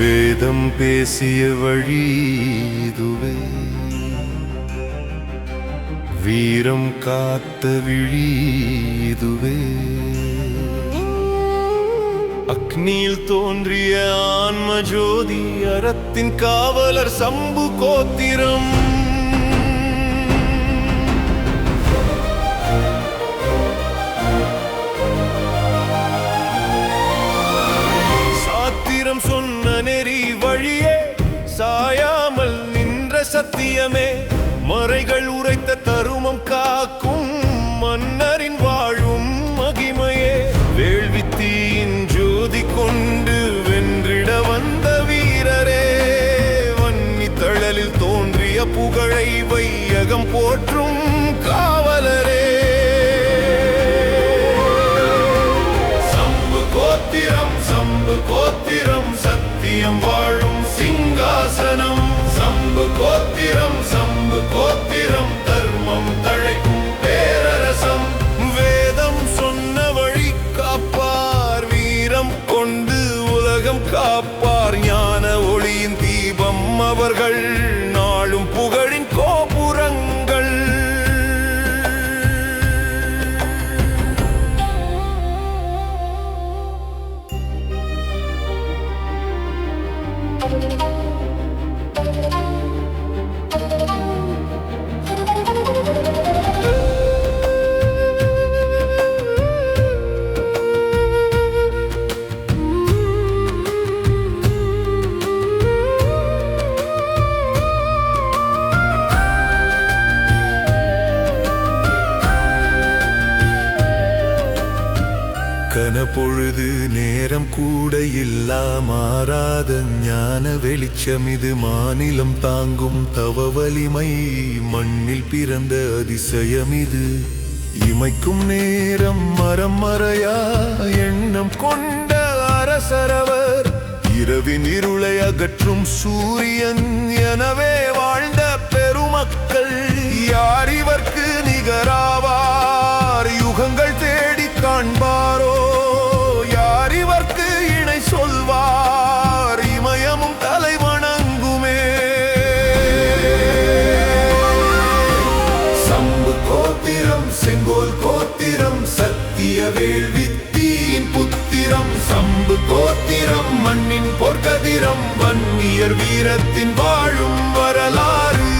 வேதம் பேசிய வழி இதுவே, வீரம் காத்த விழி இதுவே, அக்னியில் தோன்றிய ஆன்ம ஜோதி, அறத்தின் காவலர் சம்பு கோத்திரம். சாத்திரம் சொன்ன நெறி வழியே, சாயாமல் நின்ற சத்தியமே, மறைகள் உரைத்த தருமம் காக்கும் மன்னரின் வாழும் மகிமையே, வேள்வித்தீயின் ஜோதி கொண்டு வென்றிட வந்த வீரரே, வன்னி தழலில் தோன்றிய புகழை வையகம் போற்றும் காவலரே. சம்பு கோத்திரம், சம்பு கோத்திரம், சத்தியம் வாழும் சிங்காசனம். சம்பு கோத்திரம், சம்பு கோத்திரம், தர்மம் தழைக்கும் பேரரசம். வேதம் சொன்ன வழி காப்பார், வீரம் கொண்டு உலகம் காப்பார், ஞான ஒளியின் தீபம் அவர்கள், நாளும் புகழின் கோபுரங்கள். கனப்பொழுது நேரம் கூட இல்லா மாறாத ஞான வெளிச்சம் இது, மாநிலம் தாங்கும் தவ வலிமை, மண்ணில் பிறந்த அதிசயம் இது. இமைக்கும் நேரம் மரம் மறையா எண்ணம் கொண்ட அரசரவர், இரவின் இருளை அகற்றும் சூரியன் எனவே வாழ்ந்த பெருமக்கள். யார் இவர்க்கு நிகராவார், யுகங்கள் தேடி காண்பாரோ, யார் இவர்க்கு இணை சொல்வார், இமயமும் தலை வணங்குமே. சம்பு கோத்திரம், செங்கோல் கோத்திரம், சத்திய வேள்வித்தீயின் புத்திரம். சம்பு கோத்திரம், மண்ணின் பொற்கதிரம், வன்னியர் வீரத்தின் வாழும் வரலாறு.